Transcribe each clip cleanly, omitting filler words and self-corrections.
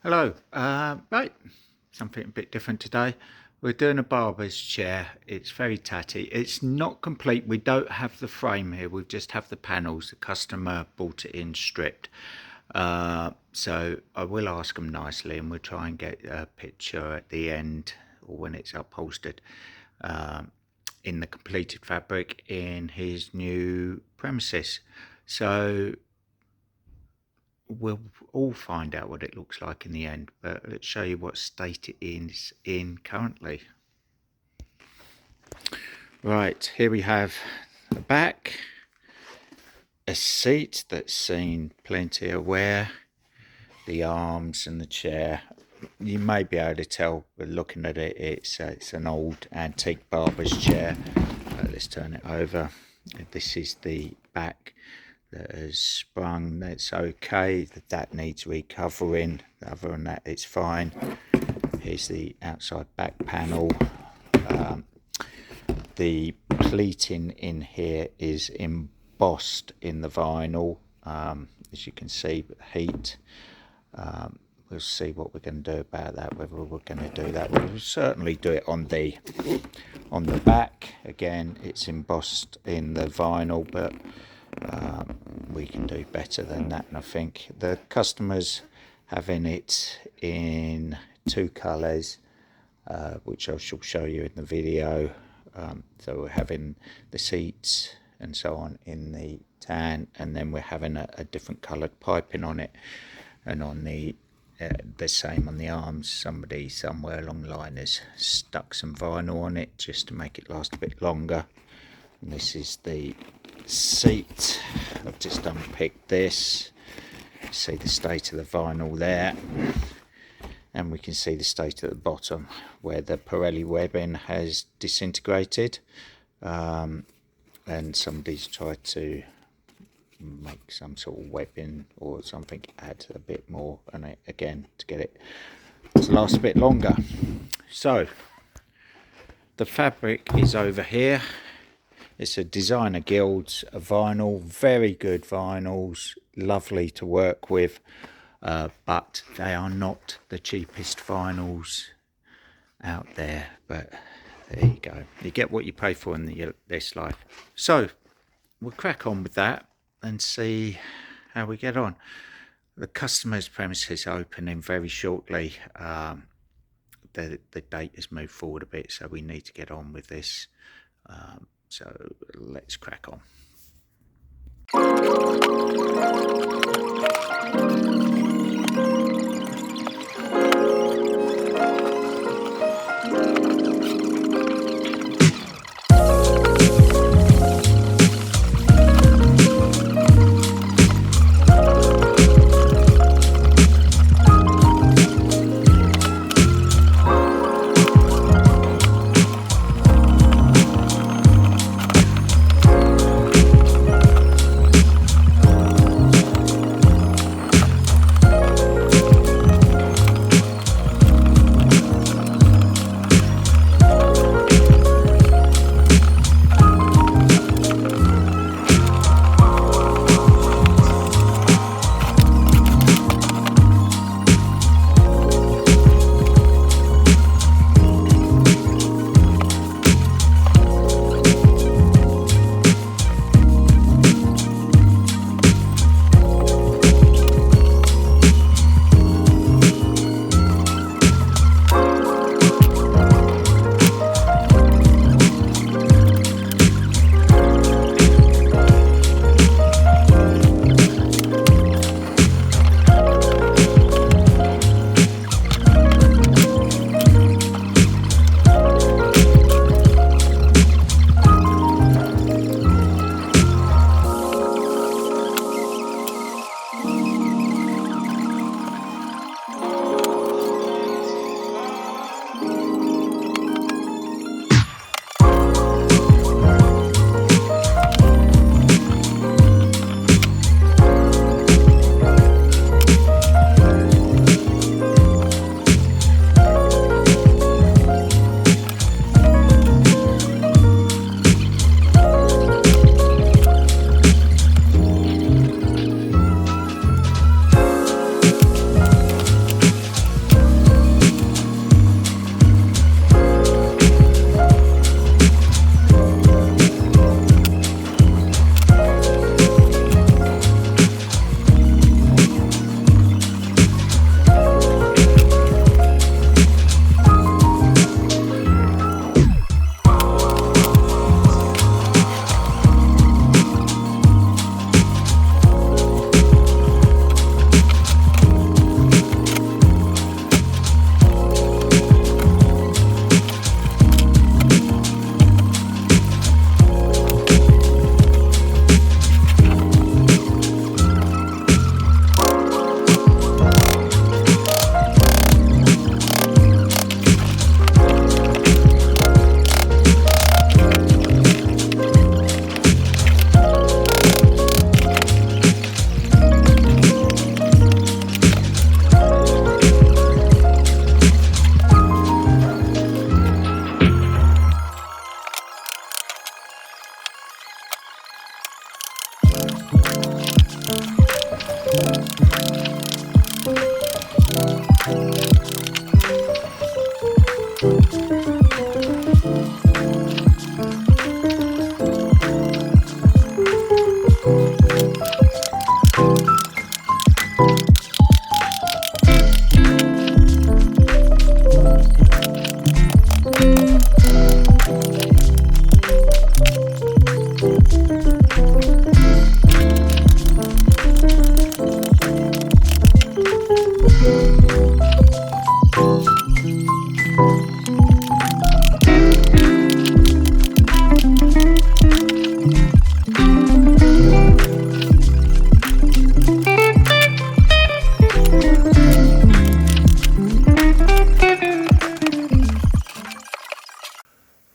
Hello, right, something a bit different today. We're doing a barber's chair. It's very tatty. It's not complete. We don't have the frame here. We just have the panels. The customer bought it in stripped. So I will ask them nicely and we'll try and get a picture at the end or when it's upholstered in the completed fabric in his new premises. So we'll all find out what it looks like in the end, but let's show you what state it is in currently. Right, here we have the back, a seat that's seen plenty of wear, the arms and the chair. You may be able to tell by looking at it, it's an old antique barber's chair. Let's turn it over. This is the back that has sprung. That's okay, that needs recovering. Other than that, it's fine. Here's the outside back panel. The pleating in here is embossed in the vinyl, as you can see, with heat. We'll see what we're going to do about that, whether we're going to do that. We'll certainly do it on the back. Again, it's embossed in the vinyl, but we can do better than that. And I think the customers having it in two colours, which I shall show you in the video. So we're having the seats and so on in the tan, and then we're having a different coloured piping on it, and on the same on the arms. Somebody somewhere along the line has stuck some vinyl on it just to make it last a bit longer. And this is the seat. I've just unpicked this. See the state of the vinyl there, and we can see the state at the bottom where the Pirelli webbing has disintegrated, and somebody's tried to make some sort of webbing or something, add a bit more on it again to get it to last a bit longer. So the fabric is over here. It's a Designer Guilds, a vinyl, very good vinyls, lovely to work with, but they are not the cheapest vinyls out there. But there you go, you get what you pay for in this life. So we'll crack on with that and see how we get on. The customer's premises are opening very shortly. The date has moved forward a bit, so we need to get on with this. So let's crack on.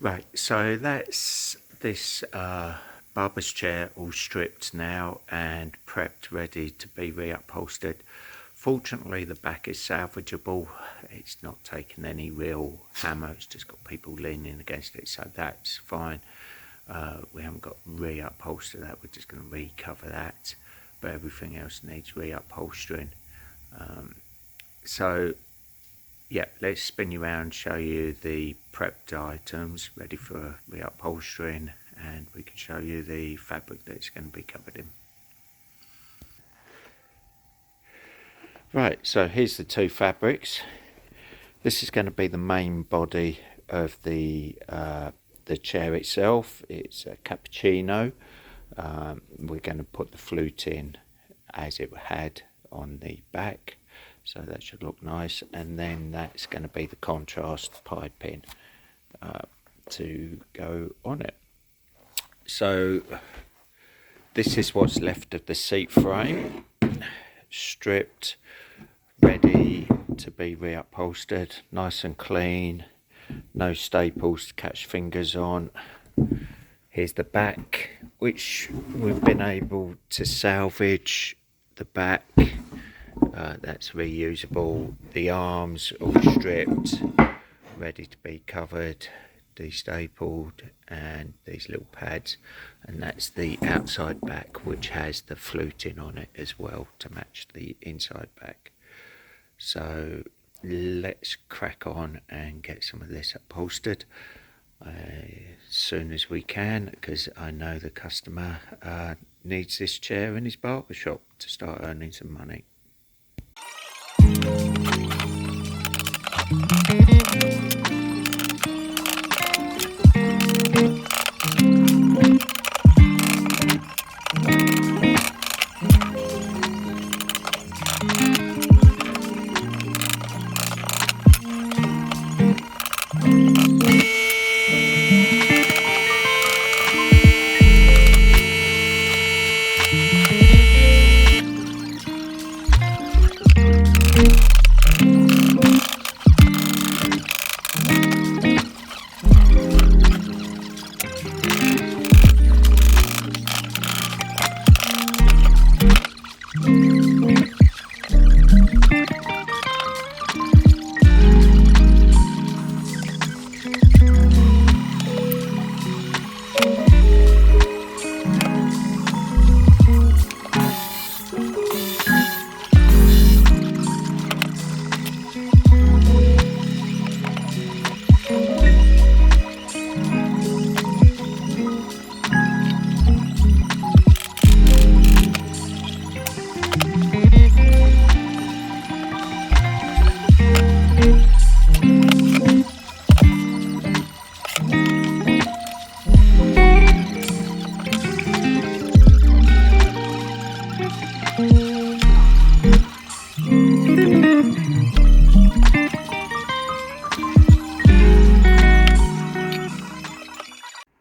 Right, so that's this barber's chair all stripped now and prepped, ready to be reupholstered. Fortunately, the back is salvageable. It's not taken any real hammer, it's just got people leaning against it, so that's fine. We haven't got reupholster that, we're just going to recover that, but everything else needs reupholstering. So yeah, let's spin you around, show you the prepped items ready for reupholstering, and we can show you the fabric that it's going to be covered in. Right, so here's the two fabrics. This is going to be the main body of the chair itself. It's a cappuccino. We're going to put the flute in as it had on the back, so that should look nice, and then that's going to be the contrast piping to go on it. So this is what's left of the seat frame, stripped, ready to be reupholstered, nice and clean, no staples to catch fingers on. Here's the back, which we've been able to salvage the back. That's reusable. The arms all stripped, ready to be covered, destapled, and these little pads, and that's the outside back, which has the fluting on it as well to match the inside back. So let's crack on and get some of this upholstered as soon as we can, because I know the customer needs this chair in his barber shop to start earning some money.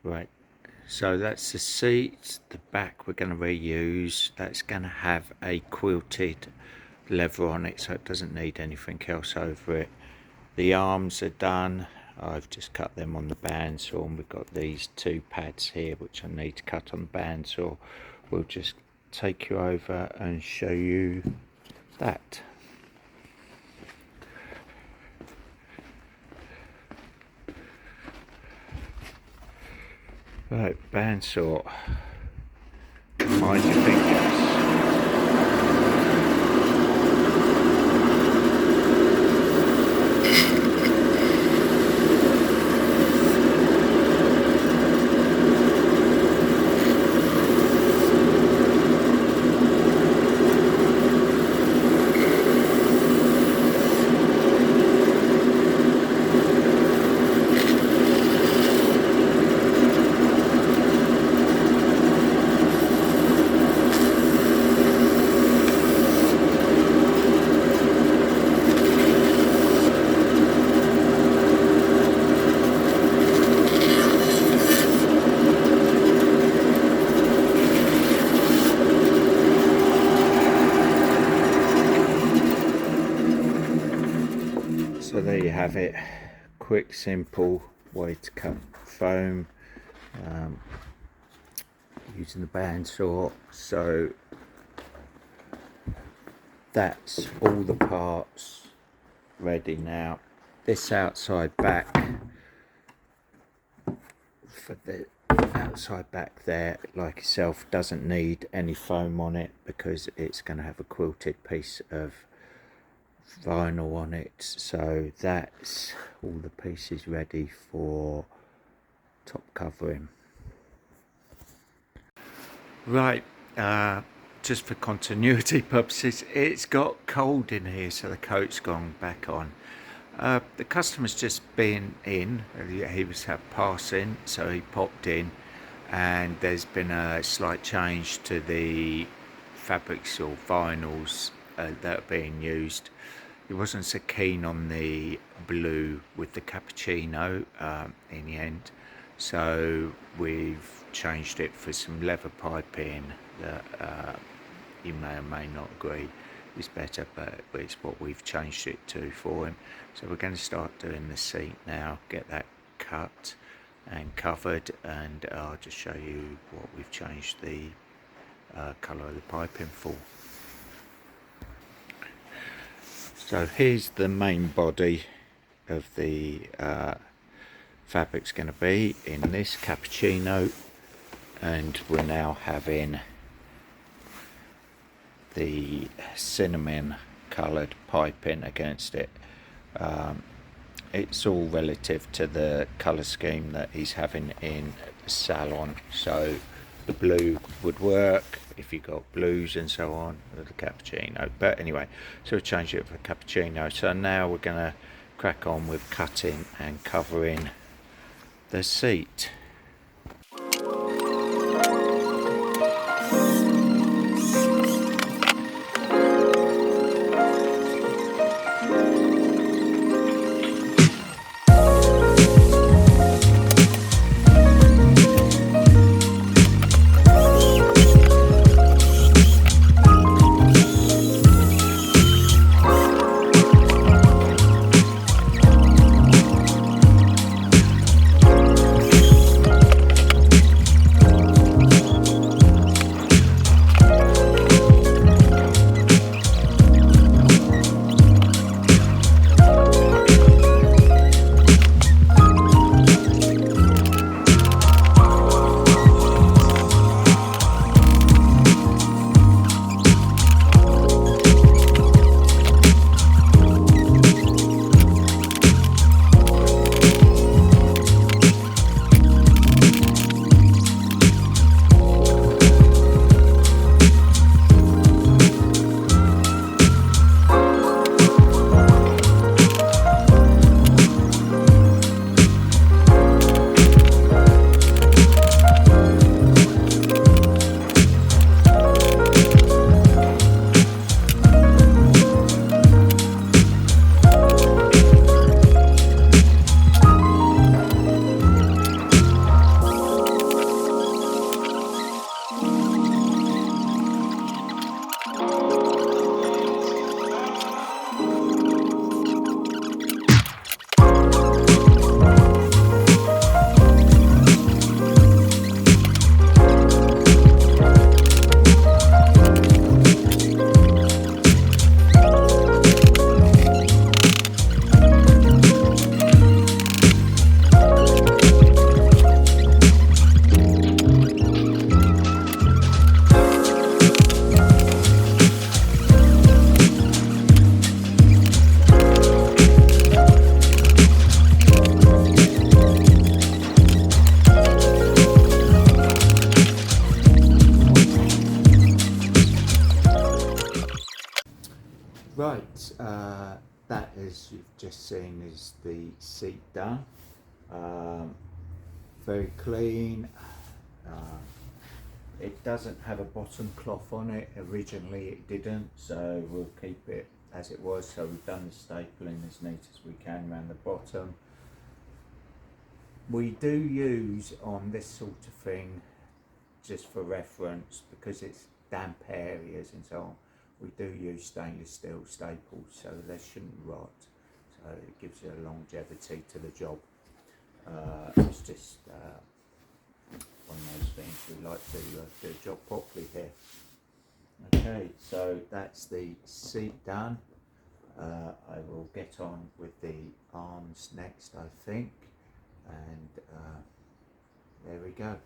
Right, so that's the seat. The back we're going to reuse. That's going to have a quilted leather on it, so it doesn't need anything else over it. The arms are done. I've just cut them on the bandsaw, and we've got these two pads here which I need to cut on the bandsaw. We'll just take you over and show you that. Right, bandsaw. Mind your fingers. So there you have it, quick simple way to cut foam using the bandsaw. So that's all the parts ready now. This outside back, for the outside back there, like itself, doesn't need any foam on it because it's going to have a quilted piece of vinyl on it. So that's all the pieces ready for top covering. Right, just for continuity purposes, it's got cold in here, so the coat's gone back on. The customer's just been in, he was passing, so he popped in, and there's been a slight change to the fabrics or vinyls that are being used. He wasn't so keen on the blue with the cappuccino in the end, so we've changed it for some leather piping that you may or may not agree is better, but it's what we've changed it to for him. So we're going to start doing the seat now, get that cut and covered, and I'll just show you what we've changed the colour of the piping for. So here's the main body of the fabric's going to be in this cappuccino, and we're now having the cinnamon coloured piping against it. It's all relative to the colour scheme that he's having in the salon, so the blue would work if you got blues and so on with the cappuccino. But anyway, so we changed it for cappuccino. So now we're going to crack on with cutting and covering the seat. Right, that, as you've just seen, is the seat done. Very clean. It doesn't have a bottom cloth on it. Originally it didn't, so we'll keep it as it was. So we've done the stapling as neat as we can around the bottom. We do use on this sort of thing, just for reference, because it's damp areas and so on, we do use stainless steel staples, so they shouldn't rot. So it gives you a longevity to the job. It's just one of those things. We like to do the job properly here. Okay, so that's the seat done. I will get on with the arms next, I think, and there we go.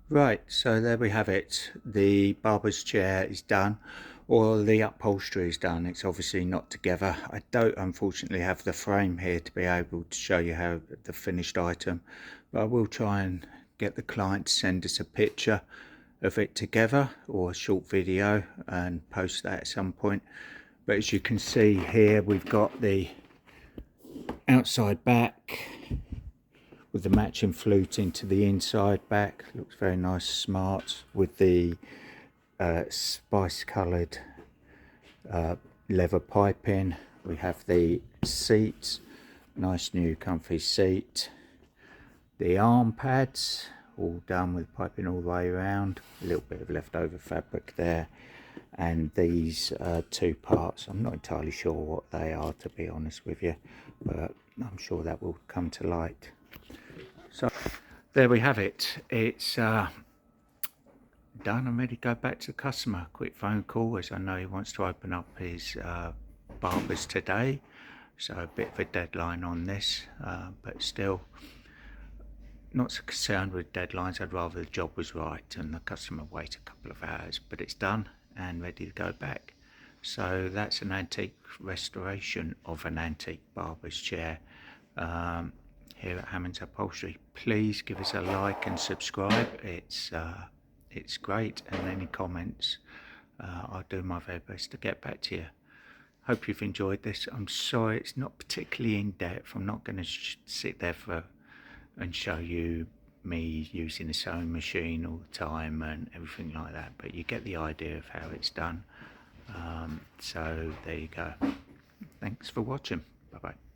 Right, so there we have it. The barber's chair is done, or the upholstery is done. It's obviously not together. I don't unfortunately have the frame here to be able to show you how the finished item, but I will try and get the client to send us a picture of it together or a short video and post that at some point. But as you can see here, we've got the outside back with the matching flute into the inside back. Looks very nice, smart, with the spice coloured leather piping. We have the seats, nice new comfy seat. The arm pads all done with piping all the way around, a little bit of leftover fabric there, and these two parts, I'm not entirely sure what they are, to be honest with you, but I'm sure that will come to light. So there we have it. It's done and ready to go back to the customer. Quick phone call, as I know he wants to open up his barbers today, so a bit of a deadline on this, but still not so concerned with deadlines. I'd rather the job was right and the customer wait a couple of hours, but it's done and ready to go back. So that's an antique restoration of an antique barber's chair here at Hammonds Upholstery. Please give us a like and subscribe. It's great, and any comments, I'll do my very best to get back to you. Hope you've enjoyed this. I'm sorry it's not particularly in depth. I'm not going to sit there and show you me using the sewing machine all the time and everything like that, but you get the idea of how it's done. So there you go. Thanks for watching. Bye bye.